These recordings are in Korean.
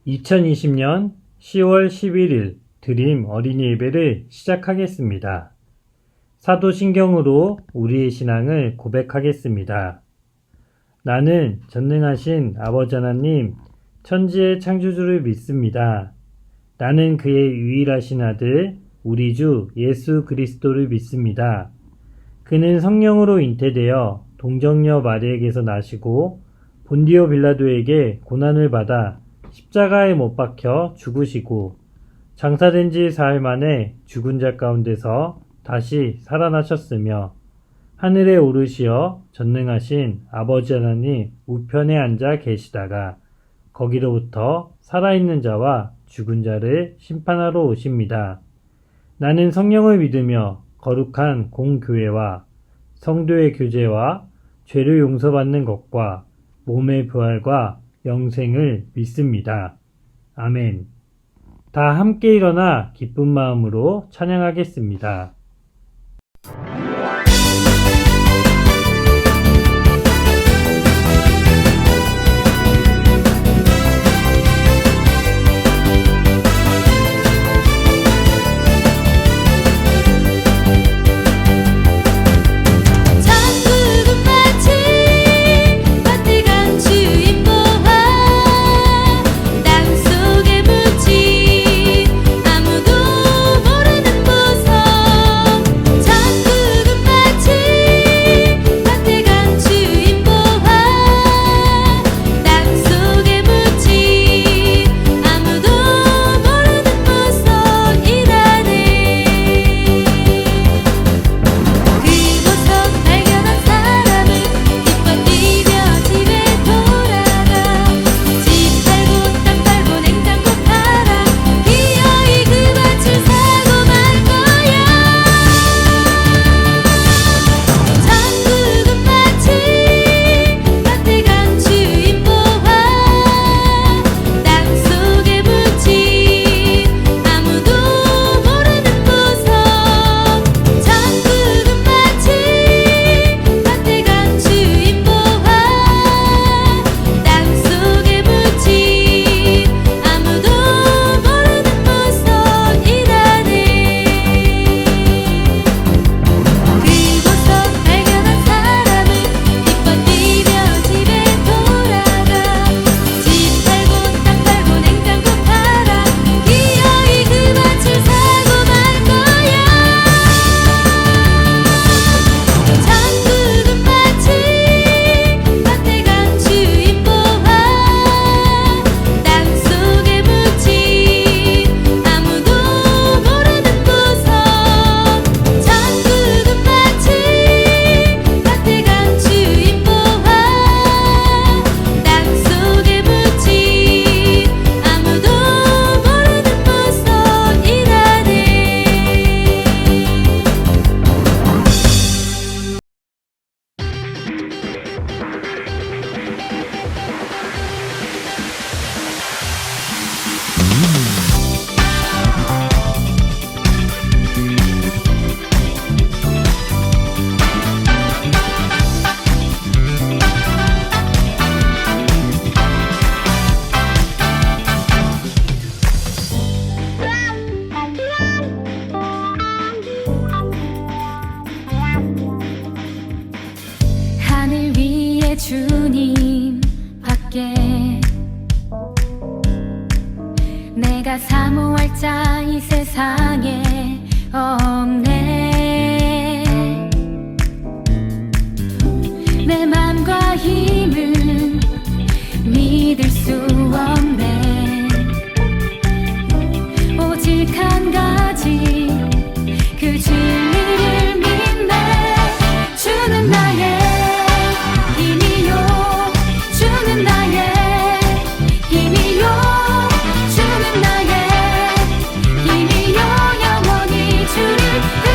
2020년 10월 11일 드림 어린이 예배를 시작하겠습니다. 사도신경으로 우리의 신앙을 고백하겠습니다. 나는 전능하신 아버지 하나님, 천지의 창조주를 믿습니다. 나는 그의 유일하신 아들, 우리 주 예수 그리스도를 믿습니다. 그는 성령으로 잉태되어 동정녀 마리에게서 나시고 본디오 빌라도에게 고난을 받아 십자가에 못 박혀 죽으시고 장사된 지 사흘 만에 죽은 자 가운데서 다시 살아나셨으며 하늘에 오르시어 전능하신 아버지 하나님 우편에 앉아 계시다가 거기로부터 살아있는 자와 죽은 자를 심판하러 오십니다. 나는 성령을 믿으며 거룩한 공교회와 성도의 교제와 죄를 용서받는 것과 몸의 부활과 영생을 믿습니다. 아멘. 다 함께 일어나 기쁜 마음으로 찬양하겠습니다. 주님 밖에 내가 사모할 자 이 세상에 없네. 내 맘과 힘은 믿을 수 없네. 오직 한 가지 그 진리를 믿네. 주는 나의 영원히 주를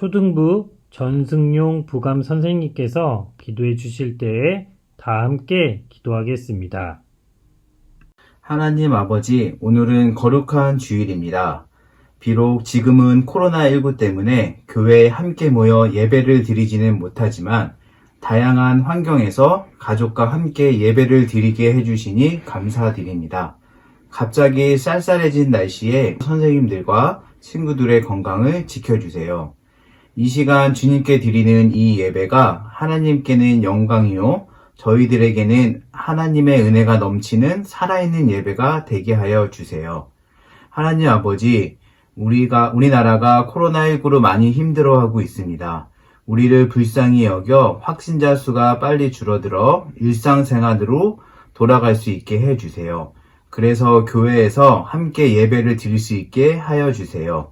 초등부 전승용 부감 선생님께서 기도해 주실 때에 다 함께 기도하겠습니다. 하나님 아버지, 오늘은 거룩한 주일입니다. 비록 지금은 코로나19 때문에 교회에 함께 모여 예배를 드리지는 못하지만 다양한 환경에서 가족과 함께 예배를 드리게 해주시니 감사드립니다. 갑자기 쌀쌀해진 날씨에 선생님들과 친구들의 건강을 지켜주세요. 이 시간 주님께 드리는 이 예배가 하나님께는 영광이요, 저희들에게는 하나님의 은혜가 넘치는 살아있는 예배가 되게 하여 주세요. 하나님 아버지, 우리나라가 코로나19로 많이 힘들어하고 있습니다. 우리를 불쌍히 여겨 확진자 수가 빨리 줄어들어 일상생활으로 돌아갈 수 있게 해주세요. 그래서 교회에서 함께 예배를 드릴 수 있게 하여 주세요.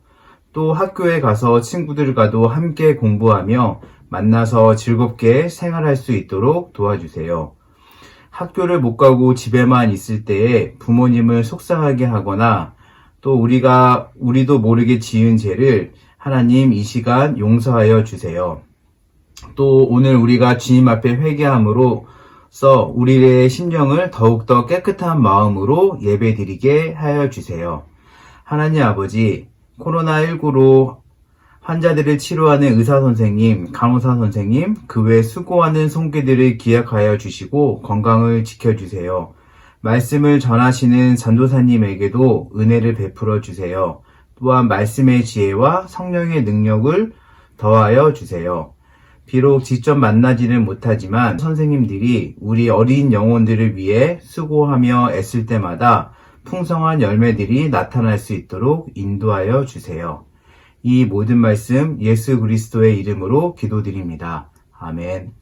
또 학교에 가서 친구들과도 함께 공부하며 만나서 즐겁게 생활할 수 있도록 도와주세요. 학교를 못 가고 집에만 있을 때에 부모님을 속상하게 하거나 또 우리도 모르게 지은 죄를 하나님 이 시간 용서하여 주세요. 또 오늘 우리가 주님 앞에 회개함으로써 우리의 심령을 더욱더 깨끗한 마음으로 예배드리게 하여 주세요. 하나님 아버지, 코로나19로 환자들을 치료하는 의사 선생님, 간호사 선생님, 그 외 수고하는 손길들을 기억하여 주시고 건강을 지켜주세요. 말씀을 전하시는 전도사님에게도 은혜를 베풀어 주세요. 또한 말씀의 지혜와 성령의 능력을 더하여 주세요. 비록 직접 만나지는 못하지만 선생님들이 우리 어린 영혼들을 위해 수고하며 애쓸 때마다 풍성한 열매들이 나타날 수 있도록 인도하여 주세요. 이 모든 말씀 예수 그리스도의 이름으로 기도드립니다. 아멘.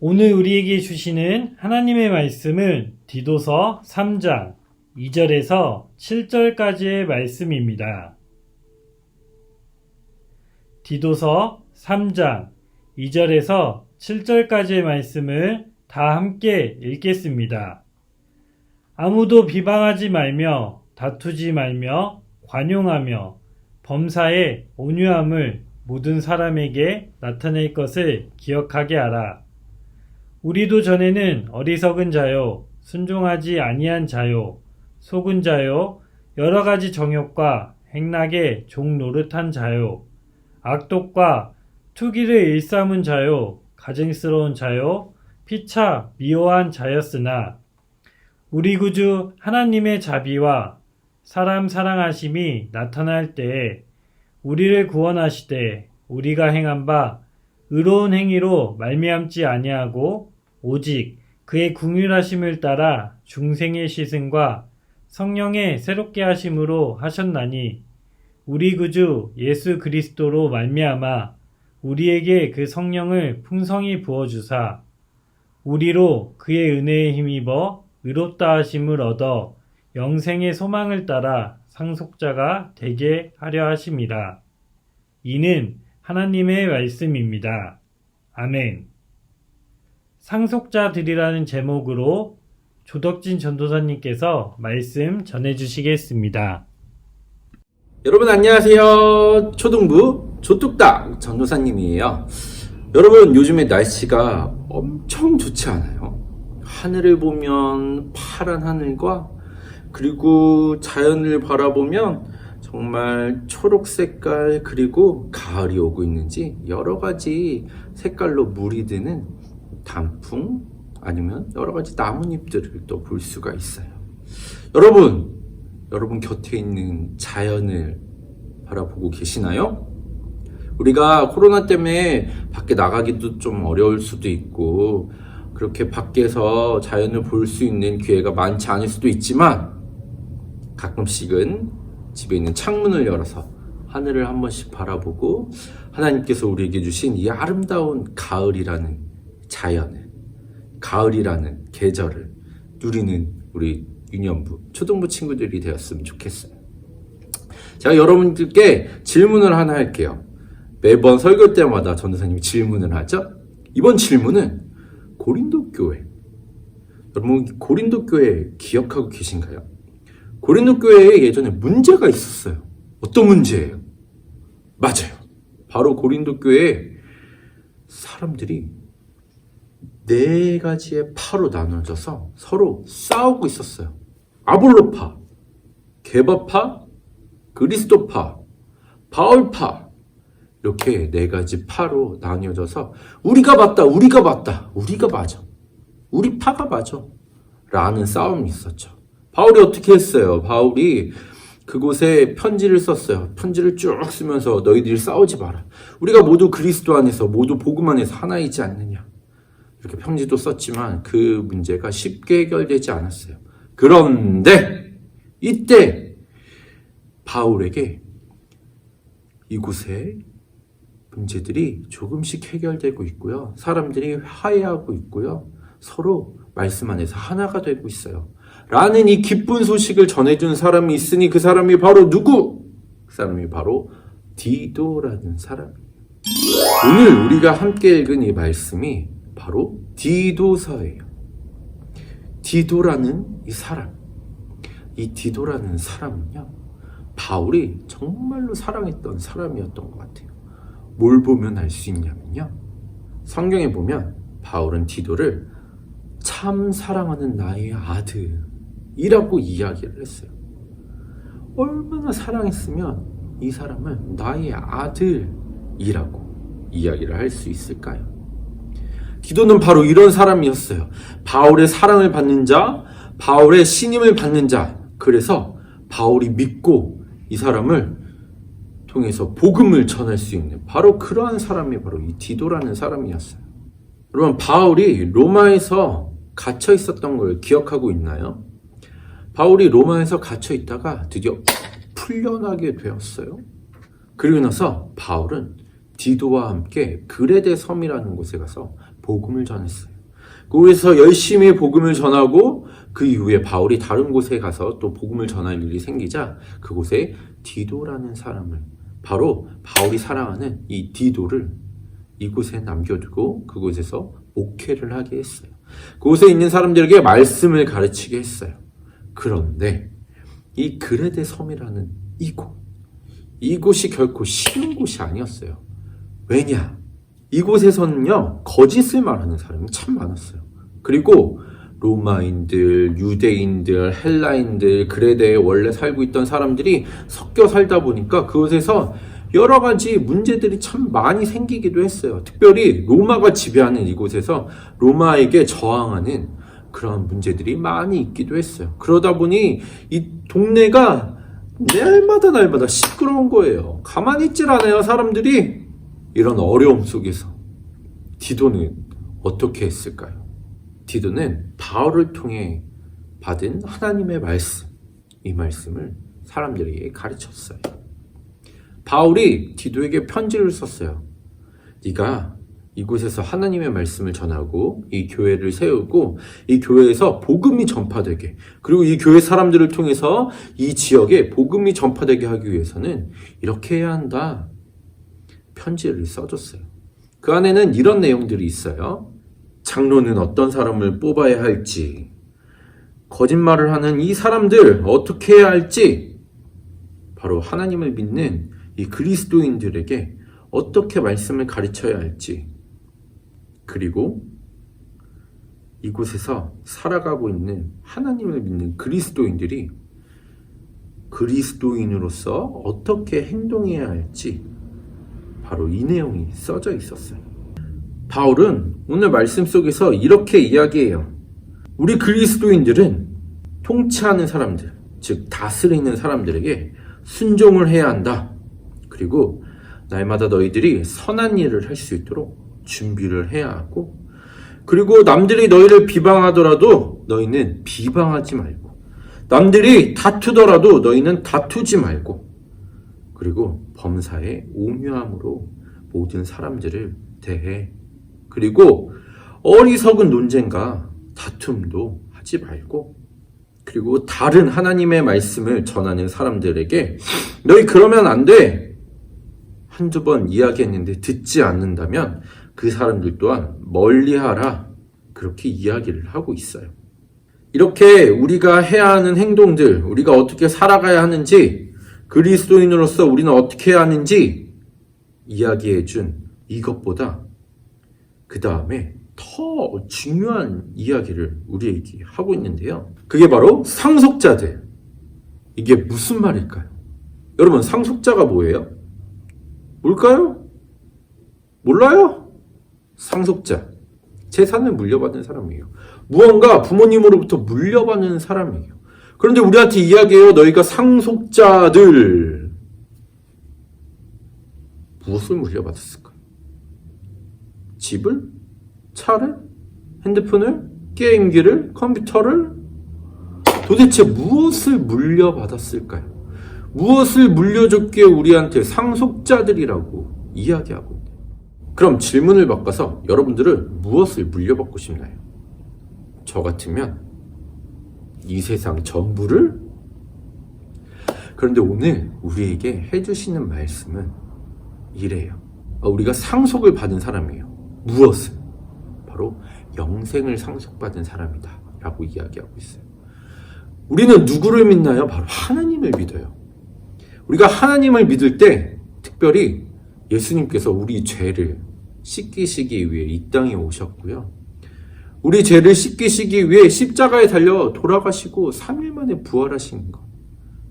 오늘 우리에게 주시는 하나님의 말씀은 디도서 3장 2절에서 7절까지의 말씀입니다. 디도서 3장 2절에서 7절까지의 말씀을 다 함께 읽겠습니다. 아무도 비방하지 말며 다투지 말며 관용하며 범사에 온유함을 모든 사람에게 나타낼 것을 기억하게 하라. 우리도 전에는 어리석은 자요, 순종하지 아니한 자요, 속은 자요, 여러 가지 정욕과 행락에 종 노릇한 자요, 악독과 투기를 일삼은 자요, 가증스러운 자요, 피차 미워한 자였으나 우리 구주 하나님의 자비와 사람 사랑하심이 나타날 때에 우리를 구원하시되 우리가 행한 바 의로운 행위로 말미암지 아니하고 오직 그의 긍휼하심을 따라 중생의 시승과 성령의 새롭게 하심으로 하셨나니 우리 구주 예수 그리스도로 말미암아 우리에게 그 성령을 풍성히 부어주사 우리로 그의 은혜에 힘입어 의롭다 하심을 얻어 영생의 소망을 따라 상속자가 되게 하려 하심이라. 이는 하나님의 말씀입니다. 아멘. 상속자들이라는 제목으로 조덕진 전도사님께서 말씀 전해주시겠습니다. 여러분 안녕하세요. 초등부 조뚝딱 전도사님이에요. 여러분 요즘에 날씨가 엄청 좋지 않아요? 하늘을 보면 파란 하늘과 그리고 자연을 바라보면 정말 초록 색깔 그리고 가을이 오고 있는지 여러 가지 색깔로 물이 드는 단풍 아니면 여러 가지 나뭇잎들을 또 볼 수가 있어요. 여러분 곁에 있는 자연을 바라보고 계시나요? 우리가 코로나 때문에 밖에 나가기도 좀 어려울 수도 있고 그렇게 밖에서 자연을 볼 수 있는 기회가 많지 않을 수도 있지만 가끔씩은 집에 있는 창문을 열어서 하늘을 한 번씩 바라보고 하나님께서 우리에게 주신 이 아름다운 가을이라는 자연을, 가을이라는 계절을 누리는 우리 유년부, 초등부 친구들이 되었으면 좋겠어요. 제가 여러분들께 질문을 하나 할게요. 매번 설교 때마다 전도사님이 질문을 하죠. 이번 질문은 고린도 교회. 여러분 고린도 교회 기억하고 계신가요? 고린도 교회에 예전에 문제가 있었어요. 어떤 문제예요? 맞아요. 바로 고린도 교회에 사람들이 4가지의 파로 나눠져서 서로 싸우고 있었어요. 아볼로파, 게바파, 그리스도파, 바울파, 이렇게 4가지 파로 나뉘어져서 우리가 맞다, 우리가 맞다, 우리가 맞아, 우리 파가 맞아 라는 싸움이 있었죠. 바울이 어떻게 했어요? 바울이 그곳에 편지를 썼어요. 편지를 쭉 쓰면서 너희들이 싸우지 마라. 우리가 모두 그리스도 안에서 모두 복음 안에서 하나이지 않느냐. 이렇게 편지도 썼지만 그 문제가 쉽게 해결되지 않았어요. 그런데 이때 바울에게 이곳에 문제들이 조금씩 해결되고 있고요. 사람들이 화해하고 있고요. 서로 말씀 안에서 하나가 되고 있어요. 라는 이 기쁜 소식을 전해준 사람이 있으니 그 사람이 바로 누구? 그 사람이 바로 디도라는 사람이에요. 오늘 우리가 함께 읽은 이 말씀이 바로 디도서예요. 디도라는 이 사람. 이 디도라는 사람은요, 바울이 정말로 사랑했던 사람이었던 것 같아요. 뭘 보면 알 수 있냐면요, 성경에 보면 바울은 디도를 참 사랑하는 나의 아들이라고 이야기를 했어요. 얼마나 사랑했으면 이 사람을 나의 아들이라고 이야기를 할 수 있을까요? 디도는 바로 이런 사람이었어요. 바울의 사랑을 받는 자, 바울의 신임을 받는 자. 그래서 바울이 믿고 이 사람을 통해서 복음을 전할 수 있는 바로 그러한 사람이 바로 이 디도라는 사람이었어요. 여러분, 바울이 로마에서 갇혀 있었던 걸 기억하고 있나요? 바울이 로마에서 갇혀 있다가 드디어 풀려나게 되었어요. 그리고 나서 바울은 디도와 함께 그레데 섬이라는 곳에 가서 복음을 전했어요. 그곳에서 열심히 복음을 전하고 그 이후에 바울이 다른 곳에 가서 또 복음을 전할 일이 생기자 그곳에 디도라는 사람을, 바로 바울이 사랑하는 이 디도를 이곳에 남겨두고 그곳에서 목회를 하게 했어요. 그곳에 있는 사람들에게 말씀을 가르치게 했어요. 그런데 이 그레데 섬이라는 이곳이 결코 쉬운 곳이 아니었어요. 왜냐? 이곳에서는요, 거짓을 말하는 사람이 참 많았어요. 그리고 로마인들, 유대인들, 헬라인들, 그레데에 원래 살고 있던 사람들이 섞여 살다 보니까 그곳에서 여러 가지 문제들이 참 많이 생기기도 했어요. 특별히 로마가 지배하는 이곳에서 로마에게 저항하는 그런 문제들이 많이 있기도 했어요. 그러다 보니 이 동네가 날마다 시끄러운 거예요. 가만히 있질 않아요, 사람들이. 이런 어려움 속에서 디도는 어떻게 했을까요? 디도는 바울을 통해 받은 하나님의 말씀, 이 말씀을 사람들에게 가르쳤어요. 바울이 디도에게 편지를 썼어요. 네가 이곳에서 하나님의 말씀을 전하고 이 교회를 세우고 이 교회에서 복음이 전파되게, 그리고 이 교회 사람들을 통해서 이 지역에 복음이 전파되게 하기 위해서는 이렇게 해야 한다. 편지를 써줬어요. 그 안에는 이런 내용들이 있어요. 장로는 어떤 사람을 뽑아야 할지, 거짓말을 하는 이 사람들 어떻게 해야 할지, 바로 하나님을 믿는 이 그리스도인들에게 어떻게 말씀을 가르쳐야 할지, 그리고 이곳에서 살아가고 있는 하나님을 믿는 그리스도인들이 그리스도인으로서 어떻게 행동해야 할지, 바로 이 내용이 써져 있었어요. 바울은 오늘 말씀 속에서 이렇게 이야기해요. 우리 그리스도인들은 통치하는 사람들, 즉 다스리는 사람들에게 순종을 해야 한다. 그리고 날마다 너희들이 선한 일을 할 수 있도록 준비를 해야 하고, 그리고 남들이 너희를 비방하더라도 너희는 비방하지 말고, 남들이 다투더라도 너희는 다투지 말고, 그리고 범사에 온유함으로 모든 사람들을 대해, 그리고 어리석은 논쟁과 다툼도 하지 말고, 그리고 다른 하나님의 말씀을 전하는 사람들에게 너희 그러면 안 돼! 한두 번 이야기했는데 듣지 않는다면 그 사람들 또한 멀리하라. 그렇게 이야기를 하고 있어요. 이렇게 우리가 해야 하는 행동들, 우리가 어떻게 살아가야 하는지, 그리스도인으로서 우리는 어떻게 해야 하는지, 이야기해준 이것보다 그 다음에 더 중요한 이야기를 우리에게 하고 있는데요. 그게 바로 상속자들. 이게 무슨 말일까요? 여러분, 상속자가 뭐예요? 뭘까요? 몰라요? 상속자. 재산을 물려받은 사람이에요. 무언가 부모님으로부터 물려받는 사람이에요. 그런데 우리한테 이야기해요. 너희가 상속자들. 무엇을 물려받았을까요? 집을? 차를? 핸드폰을? 게임기를? 컴퓨터를? 도대체 무엇을 물려받았을까요? 무엇을 물려줬기에 우리한테 상속자들이라고 이야기하고 있나요? 그럼 질문을 바꿔서 여러분들은 무엇을 물려받고 싶나요? 저 같으면 이 세상 전부를? 그런데 오늘 우리에게 해주시는 말씀은 이래요. 우리가 상속을 받은 사람이에요. 무엇을? 바로 영생을 상속받은 사람이다 라고 이야기하고 있어요. 우리는 누구를 믿나요? 바로 하나님을 믿어요. 우리가 하나님을 믿을 때 특별히 예수님께서 우리 죄를 씻기시기 위해 이 땅에 오셨고요. 우리 죄를 씻기시기 위해 십자가에 달려 돌아가시고 3일 만에 부활하신 것.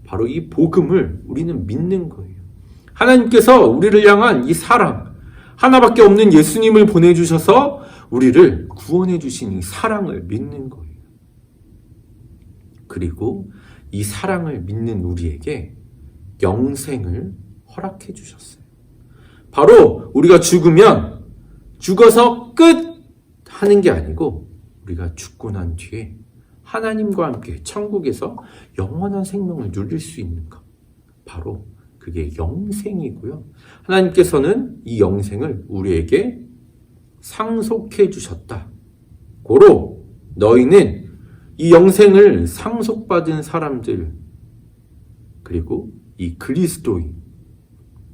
바로 이 복음을 우리는 믿는 거예요. 하나님께서 우리를 향한 이 사랑, 하나밖에 없는 예수님을 보내주셔서 우리를 구원해 주신 이 사랑을 믿는 거예요. 그리고 이 사랑을 믿는 우리에게 영생을 허락해 주셨어요. 바로 우리가 죽으면 죽어서 끝 하는 게 아니고 우리가 죽고 난 뒤에 하나님과 함께 천국에서 영원한 생명을 누릴 수 있는 것. 바로 그게 영생이고요. 하나님께서는 이 영생을 우리에게 상속해 주셨다. 고로 너희는 이 영생을 상속받은 사람들, 그리고 이 그리스도인,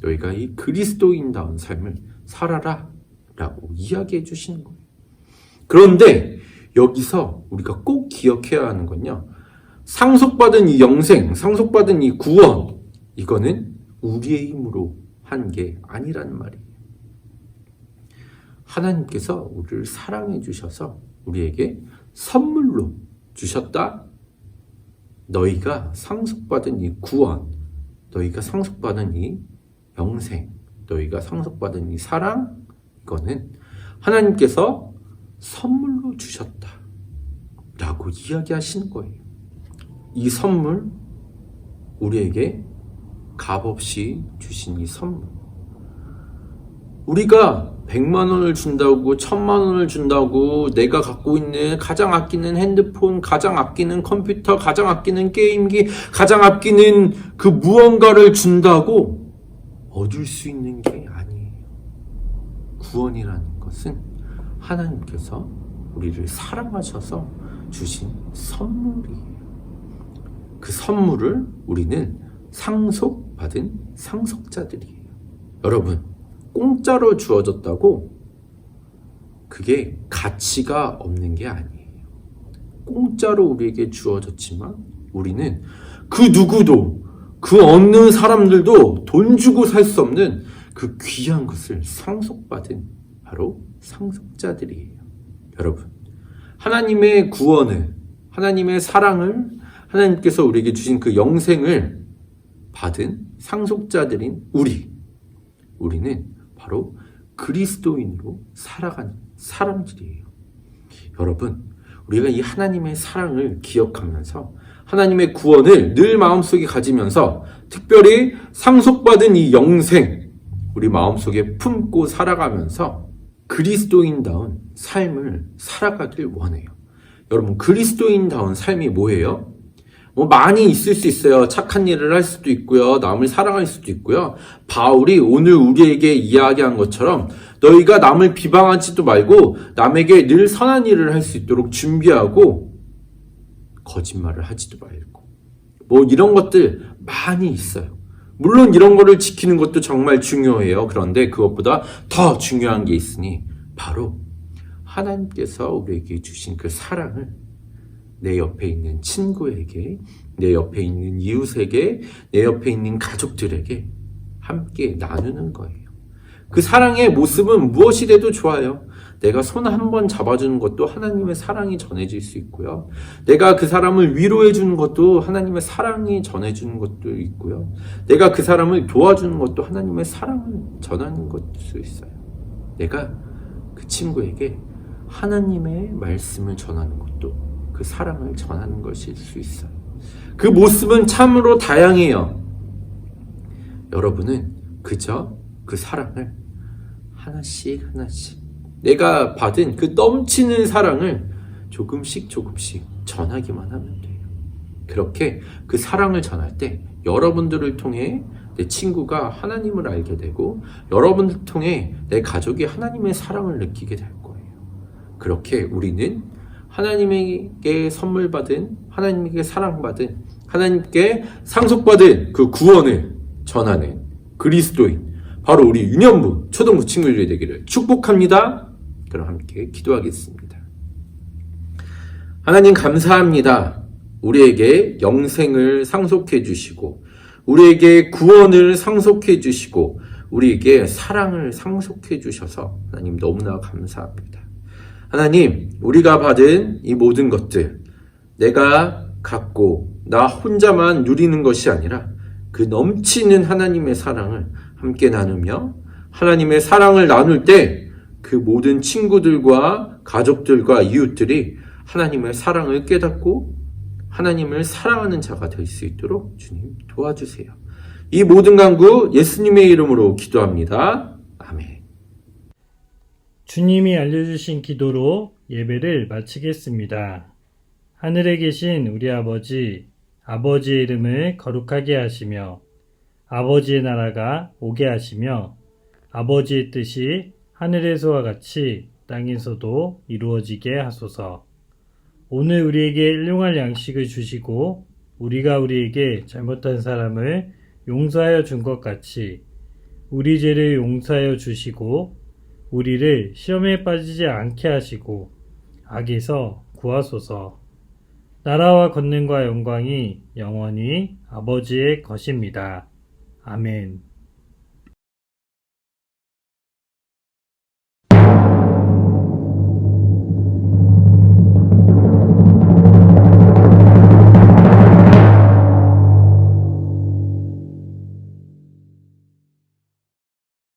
너희가 이 그리스도인다운 삶을 살아라 라고 이야기해 주시는 거예요. 그런데 여기서 우리가 꼭 기억해야 하는 건요, 상속받은 이 영생, 상속받은 이 구원, 이거는 우리의 힘으로 한 게 아니라는 말이에요. 하나님께서 우리를 사랑해 주셔서 우리에게 선물로 주셨다. 너희가 상속받은 이 구원, 너희가 상속받은 이 영생, 너희가 상속받은 이 사랑, 이거는 하나님께서 선물로 주셨다 라고 이야기하시는 거예요. 이 선물, 우리에게 값없이 주신 이 선물, 우리가 100만 원을 준다고, 1000만 원을 준다고, 내가 갖고 있는 가장 아끼는 핸드폰, 가장 아끼는 컴퓨터, 가장 아끼는 게임기, 가장 아끼는 그 무언가를 준다고 얻을 수 있는 게 아니에요. 구원이라는 것은 하나님께서 우리를 사랑하셔서 주신 선물이에요. 그 선물을 우리는 상속받은 상속자들이에요. 여러분, 공짜로 주어졌다고 그게 가치가 없는 게 아니에요. 공짜로 우리에게 주어졌지만 우리는 그 누구도, 그 어느 사람들도 돈 주고 살 수 없는 그 귀한 것을 상속받은 바로 상속자들이에요. 여러분, 하나님의 구원을, 하나님의 사랑을, 하나님께서 우리에게 주신 그 영생을 받은 상속자들인 우리는 바로 그리스도인으로 살아가는 사람들이에요. 여러분, 우리가 이 하나님의 사랑을 기억하면서 하나님의 구원을 늘 마음속에 가지면서 특별히 상속받은 이 영생, 우리 마음속에 품고 살아가면서 그리스도인다운 삶을 살아가길 원해요. 여러분, 그리스도인다운 삶이 뭐예요? 많이 있을 수 있어요. 착한 일을 할 수도 있고요. 남을 사랑할 수도 있고요. 바울이 오늘 우리에게 이야기한 것처럼 너희가 남을 비방하지도 말고 남에게 늘 선한 일을 할 수 있도록 준비하고 거짓말을 하지도 말고, 이런 것들 많이 있어요. 물론 이런 거를 지키는 것도 정말 중요해요. 그런데 그것보다 더 중요한 게 있으니 바로 하나님께서 우리에게 주신 그 사랑을 내 옆에 있는 친구에게, 내 옆에 있는 이웃에게, 내 옆에 있는 가족들에게 함께 나누는 거예요. 그 사랑의 모습은 무엇이 돼도 좋아요. 내가 손 한 번 잡아주는 것도 하나님의 사랑이 전해질 수 있고요. 내가 그 사람을 위로해 주는 것도 하나님의 사랑이 전해주는 것도 있고요. 내가 그 사람을 도와주는 것도 하나님의 사랑을 전하는 것일 수 있어요. 내가 그 친구에게 하나님의 말씀을 전하는 것도 그 사랑을 전하는 것일 수 있어요. 그 모습은 참으로 다양해요. 여러분은 그저 그 사랑을 하나씩 내가 받은 그 넘치는 사랑을 조금씩 전하기만 하면 돼요. 그렇게 그 사랑을 전할 때 여러분들을 통해 내 친구가 하나님을 알게 되고 여러분들 통해 내 가족이 하나님의 사랑을 느끼게 될 거예요. 그렇게 우리는 하나님에게 선물 받은, 하나님에게 사랑받은, 하나님께 상속받은 그 구원을 전하는 그리스도인, 바로 우리 유년부 초등부 친구들이 되기를 축복합니다. 그럼 함께 기도하겠습니다. 하나님 감사합니다. 우리에게 영생을 상속해 주시고 우리에게 구원을 상속해 주시고 우리에게 사랑을 상속해 주셔서 하나님 너무나 감사합니다. 하나님, 우리가 받은 이 모든 것들 내가 갖고 나 혼자만 누리는 것이 아니라 그 넘치는 하나님의 사랑을 함께 나누며 하나님의 사랑을 나눌 때 그 모든 친구들과 가족들과 이웃들이 하나님의 사랑을 깨닫고 하나님을 사랑하는 자가 될 수 있도록 주님 도와주세요. 이 모든 간구 예수님의 이름으로 기도합니다. 아멘. 주님이 알려주신 기도로 예배를 마치겠습니다. 하늘에 계신 우리 아버지, 아버지의 이름을 거룩하게 하시며 아버지의 나라가 오게 하시며 아버지의 뜻이 하늘에서와 같이 땅에서도 이루어지게 하소서. 오늘 우리에게 일용할 양식을 주시고 우리가 우리에게 잘못한 사람을 용서하여 준 것 같이 우리 죄를 용서하여 주시고 우리를 시험에 빠지지 않게 하시고 악에서 구하소서. 나라와 권능과 영광이 영원히 아버지의 것입니다. 아멘.